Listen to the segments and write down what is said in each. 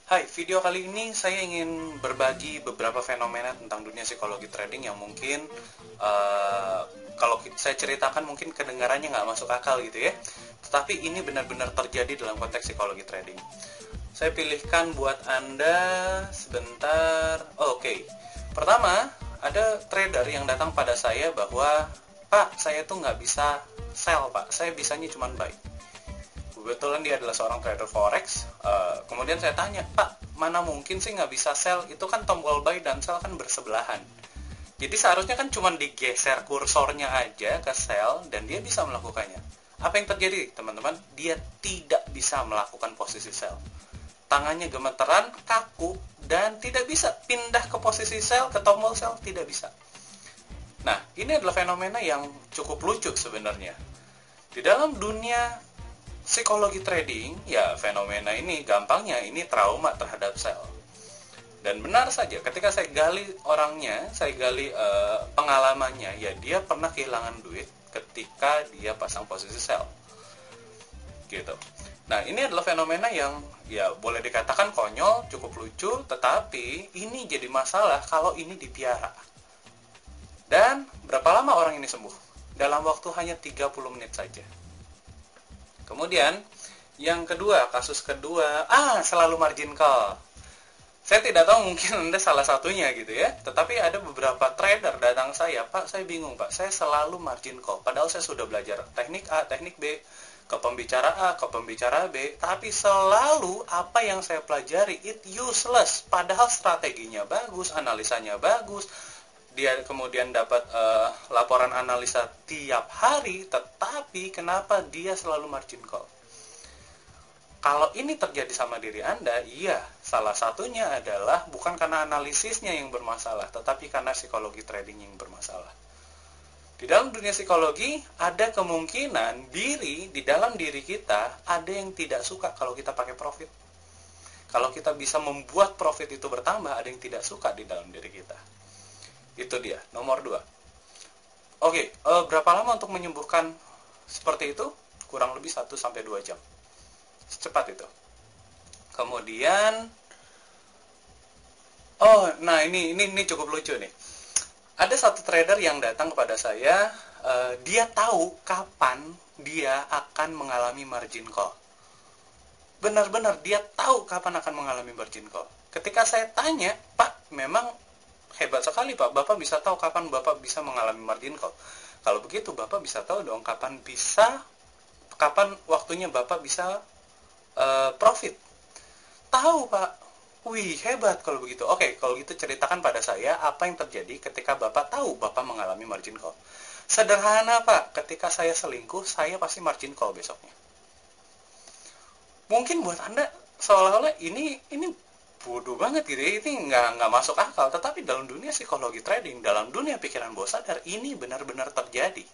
Hai, video kali ini saya ingin berbagi beberapa fenomena tentang dunia psikologi trading yang mungkin uh, kalau saya ceritakan mungkin kedengarannya nggak masuk akal gitu ya. Tetapi ini benar-benar terjadi dalam konteks psikologi trading. Saya pilihkan buat Anda sebentar. Oke. Pertama, ada trader yang datang pada saya bahwa, Pak, saya tuh nggak bisa sell, Pak. Saya bisanya cuma buy. Kebetulan dia adalah seorang trader forex. Kemudian saya tanya, Pak, mana mungkin sih nggak bisa sell? Itu kan tombol buy dan sell kan bersebelahan. Jadi seharusnya kan cuma digeser kursornya aja ke sell dan dia bisa melakukannya. Apa yang terjadi, teman-teman? Dia tidak bisa melakukan posisi sell. Tangannya gemeteran, kaku, dan tidak bisa pindah ke posisi sell, ke tombol sell, tidak bisa. Nah, ini adalah fenomena yang cukup lucu sebenarnya. Di dalam dunia psikologi trading, ya fenomena ini gampangnya ini trauma terhadap sell. Dan benar saja, ketika saya gali orangnya, saya gali pengalamannya, ya dia pernah kehilangan duit ketika dia pasang posisi sell. Gitu. Nah, ini adalah fenomena yang ya boleh dikatakan konyol, cukup lucu, tetapi ini jadi masalah kalau ini dipiara. Dan berapa lama orang ini sembuh? Dalam waktu hanya 30 menit saja. Kemudian, yang kedua, kasus kedua, selalu margin call. Saya tidak tahu, mungkin Anda salah satunya gitu ya. Tetapi ada beberapa trader datang saya, Pak, saya bingung Pak, saya selalu margin call. Padahal saya sudah belajar teknik A, teknik B, ke pembicara A, ke pembicara B. Tapi selalu apa yang saya pelajari, it useless. Padahal strateginya bagus, analisanya bagus. Dia kemudian dapat laporan analisa tiap hari, tetapi kenapa dia selalu margin call? Kalau ini terjadi sama diri Anda, iya, salah satunya adalah bukan karena analisisnya yang bermasalah, tetapi karena psikologi trading yang bermasalah. Di dalam dunia psikologi, ada kemungkinan di dalam diri kita, ada yang tidak suka kalau kita pakai profit. Kalau kita bisa membuat profit itu bertambah, ada yang tidak suka di dalam diri kita. Itu dia, nomor 2. Oke, berapa lama untuk menyembuhkan seperti itu? Kurang lebih 1-2 jam. Secepat itu. Kemudian, ini cukup lucu nih. Ada satu trader yang datang kepada saya, dia tahu kapan dia akan mengalami margin call. Benar-benar dia tahu kapan akan mengalami margin call. Ketika saya tanya, Pak, memang hebat sekali Pak, Bapak bisa tahu kapan Bapak bisa mengalami margin call. Kalau begitu Bapak bisa tahu dong kapan waktunya Bapak bisa profit. Tahu Pak. Wih, hebat kalau begitu. Oke, kalau gitu ceritakan pada saya apa yang terjadi ketika Bapak tahu Bapak mengalami margin call. Sederhana Pak, ketika saya selingkuh, saya pasti margin call besoknya. Mungkin buat Anda seolah-olah ini bodoh banget gitu ya, ini nggak masuk akal, tetapi dalam dunia psikologi trading, dalam dunia pikiran bawah sadar, ini benar-benar terjadi.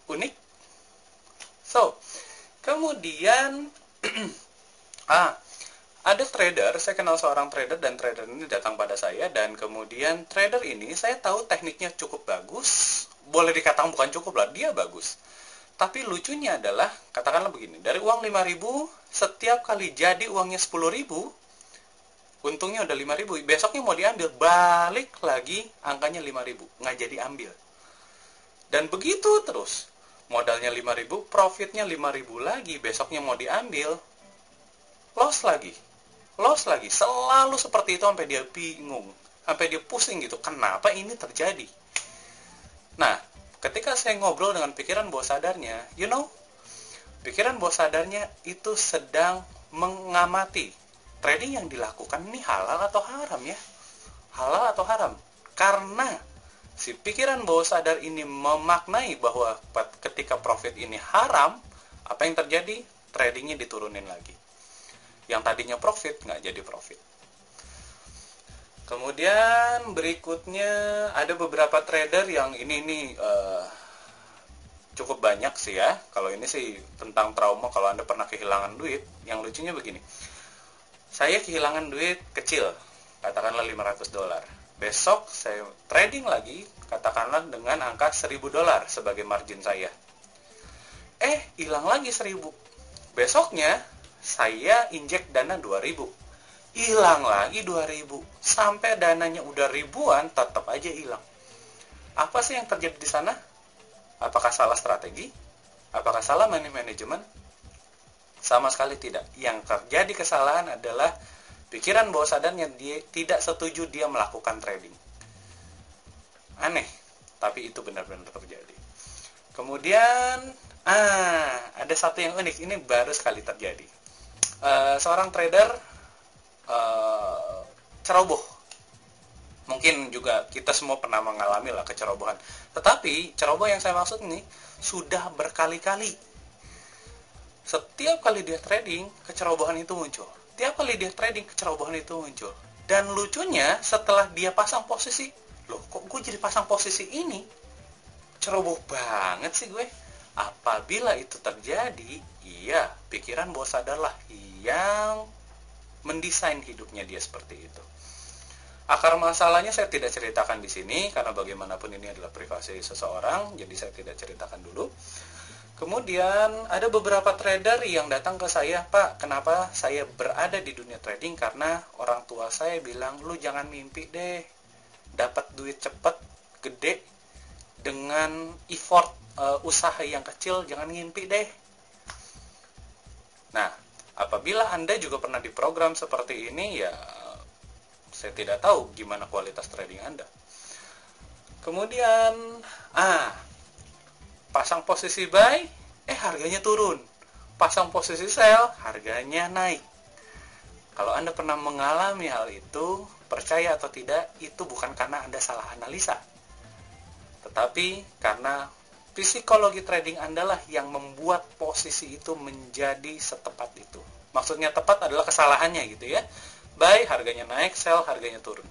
Unik. So, kemudian ada trader, saya kenal seorang trader, dan trader ini datang pada saya, dan kemudian trader ini saya tahu tekniknya cukup bagus, boleh dikatakan bukan cukup lah, dia bagus. Tapi lucunya adalah, katakanlah begini, dari uang 5.000, setiap kali jadi uangnya 10.000, untungnya udah 5.000, besoknya mau diambil, balik lagi angkanya 5.000, nggak jadi ambil. Dan begitu terus, modalnya 5.000, profitnya 5.000 lagi, besoknya mau diambil, loss lagi, selalu seperti itu sampai dia bingung, sampai dia pusing gitu, kenapa ini terjadi? Nah, ketika saya ngobrol dengan pikiran bawah sadarnya, pikiran bawah sadarnya itu sedang mengamati trading yang dilakukan ini halal atau haram ya? Halal atau haram? Karena si pikiran bawah sadar ini memaknai bahwa ketika profit ini haram, apa yang terjadi? Tradingnya diturunin lagi. Yang tadinya profit, nggak jadi profit. Kemudian berikutnya ada beberapa trader yang ini cukup banyak sih ya. Kalau ini sih tentang trauma, kalau Anda pernah kehilangan duit, yang lucunya begini. Saya kehilangan duit kecil, katakanlah $500. Besok saya trading lagi, katakanlah dengan angka $1.000 sebagai margin saya. Hilang lagi 1.000. Besoknya saya injek dana 2.000. hilang lagi 2.000. Sampai dananya udah ribuan, tetap aja hilang. Apa sih yang terjadi di sana? Apakah salah strategi? Apakah salah manajemen? Sama sekali tidak. Yang terjadi kesalahan adalah pikiran bawah sadarnya dia tidak setuju dia melakukan trading. Aneh, tapi itu benar-benar terjadi. Kemudian, ada satu yang unik. Ini baru sekali terjadi. Seorang trader ceroboh. Mungkin juga kita semua pernah mengalami lah kecerobohan. Tetapi ceroboh yang saya maksud ini sudah berkali-kali. Setiap kali dia trading, kecerobohan itu muncul. Tiap kali dia trading, kecerobohan itu muncul. Dan lucunya, setelah dia pasang posisi, loh kok gue jadi pasang posisi ini? Ceroboh banget sih gue. Apabila itu terjadi, iya, pikiran bawah sadarlah yang mendesain hidupnya dia seperti itu. Akar masalahnya saya tidak ceritakan di sini karena bagaimanapun ini adalah privasi seseorang, jadi saya tidak ceritakan dulu. Kemudian ada beberapa trader yang datang ke saya, Pak, kenapa saya berada di dunia trading? Karena orang tua saya bilang, lu jangan mimpi deh, dapat duit cepet, gede, dengan effort usaha yang kecil, jangan ngimpi deh. Nah, apabila Anda juga pernah diprogram seperti ini, ya saya tidak tahu gimana kualitas trading Anda. Kemudian, pasang posisi buy, harganya turun. Pasang posisi sell, harganya naik. Kalau Anda pernah mengalami hal itu, percaya atau tidak, itu bukan karena Anda salah analisa. Tetapi karena psikologi trading Anda lah yang membuat posisi itu menjadi setepat itu. Maksudnya tepat adalah kesalahannya gitu ya. Buy, harganya naik, sell, harganya turun.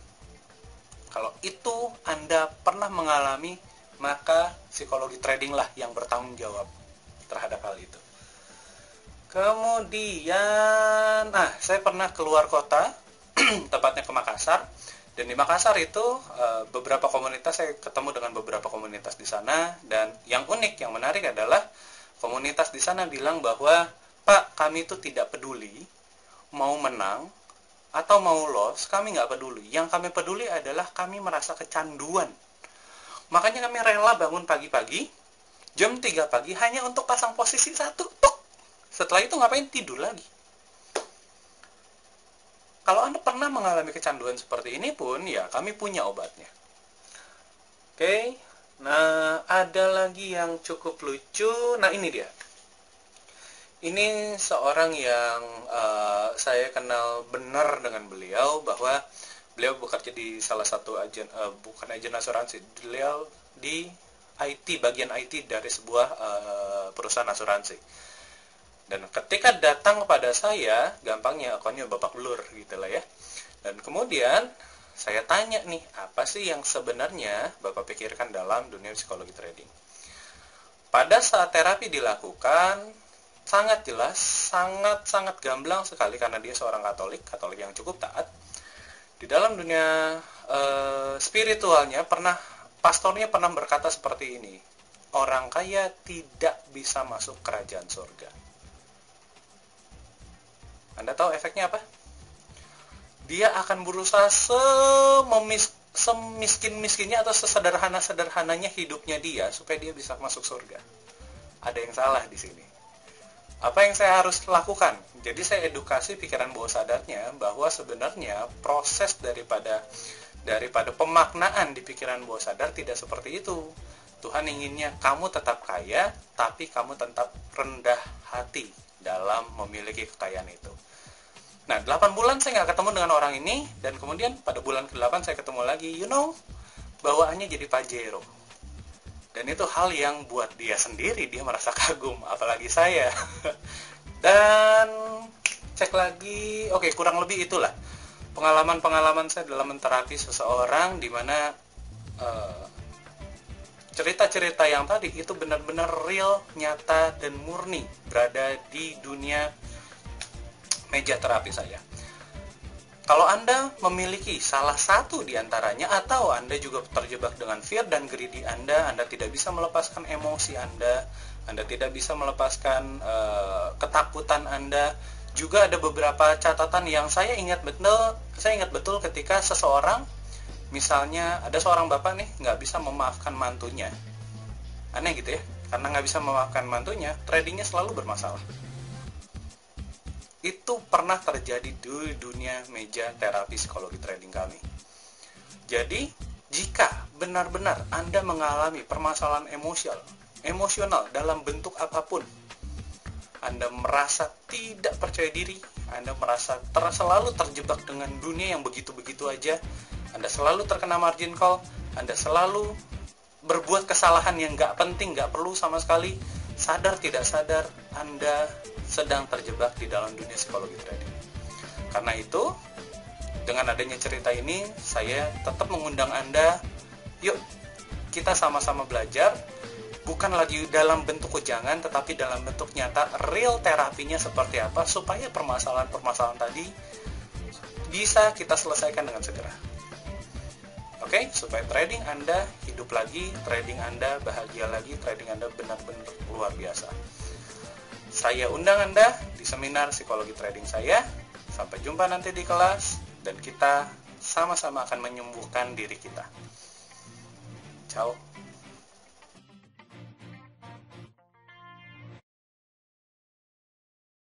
Kalau itu Anda pernah mengalami, maka psikologi trading lah yang bertanggung jawab terhadap hal itu. Kemudian, saya pernah keluar kota, tepatnya ke Makassar. Dan di Makassar itu beberapa komunitas, saya ketemu dengan beberapa komunitas di sana. Dan yang unik, yang menarik adalah komunitas di sana bilang bahwa, Pak, kami itu tidak peduli mau menang atau mau loss, kami nggak peduli. Yang kami peduli adalah kami merasa kecanduan. Makanya kami rela bangun pagi-pagi, jam 3 pagi, hanya untuk pasang posisi satu. Tuk. Setelah itu ngapain? Tidur lagi. Kalau Anda pernah mengalami kecanduan seperti ini pun, ya kami punya obatnya. Oke, nah ada lagi yang cukup lucu. Nah ini dia. Ini seorang yang saya kenal benar dengan beliau, bahwa beliau bekerja di salah satu agen, bukan agen asuransi, beliau di IT, bagian IT dari sebuah perusahaan asuransi. Dan ketika datang kepada saya, gampangnya akunnya babak belur gitu lah ya. Dan kemudian saya tanya nih, apa sih yang sebenarnya Bapak pikirkan dalam dunia psikologi trading? Pada saat terapi dilakukan, sangat jelas, sangat gamblang sekali karena dia seorang Katolik yang cukup taat. Di dalam dunia spiritualnya, pastornya pernah berkata seperti ini, orang kaya tidak bisa masuk kerajaan surga. Anda tahu efeknya apa? Dia akan berusaha semiskin-miskinnya atau sesederhana-sederhananya hidupnya dia supaya dia bisa masuk surga. Ada yang salah di sini. Apa yang saya harus lakukan? Jadi saya edukasi pikiran bawah sadarnya bahwa sebenarnya proses daripada pemaknaan di pikiran bawah sadar tidak seperti itu. Tuhan inginnya kamu tetap kaya, tapi kamu tetap rendah hati dalam memiliki kekayaan itu. Nah, 8 bulan saya nggak ketemu dengan orang ini, dan kemudian pada bulan ke-8 saya ketemu lagi, bawaannya jadi Pajero. Dan itu hal yang buat dia sendiri, dia merasa kagum, apalagi saya. Dan cek lagi, oke, kurang lebih itulah pengalaman-pengalaman saya dalam menterapi seseorang, di mana cerita-cerita yang tadi itu benar-benar real, nyata, dan murni berada di dunia meja terapi saya. Kalau Anda memiliki salah satu di antaranya, atau Anda juga terjebak dengan fear dan greedy Anda tidak bisa melepaskan emosi Anda tidak bisa melepaskan ketakutan Anda, Juga ada beberapa catatan yang saya ingat betul ketika seseorang, misalnya ada seorang bapak nih nggak bisa memaafkan mantunya. Aneh gitu ya, karena nggak bisa memaafkan mantunya, tradingnya selalu bermasalah. Itu pernah terjadi di dunia meja terapi psikologi trading kami. Jadi, jika benar-benar Anda mengalami permasalahan emosional dalam bentuk apapun, Anda merasa tidak percaya diri, Anda merasa selalu terjebak dengan dunia yang begitu-begitu aja, Anda selalu terkena margin call, Anda selalu berbuat kesalahan yang nggak penting, nggak perlu sama sekali, sadar tidak sadar Anda sedang terjebak di dalam dunia psikologi trading. Karena itu, dengan adanya cerita ini, saya tetap mengundang Anda, yuk kita sama-sama belajar, bukan lagi dalam bentuk ujangan, tetapi dalam bentuk nyata, real terapinya seperti apa, supaya permasalahan-permasalahan tadi bisa kita selesaikan dengan segera. Oke, supaya trading Anda hidup lagi, trading Anda bahagia lagi, trading Anda benar-benar luar biasa. Saya undang Anda di seminar psikologi trading saya. Sampai jumpa nanti di kelas, dan kita sama-sama akan menyembuhkan diri kita. Ciao.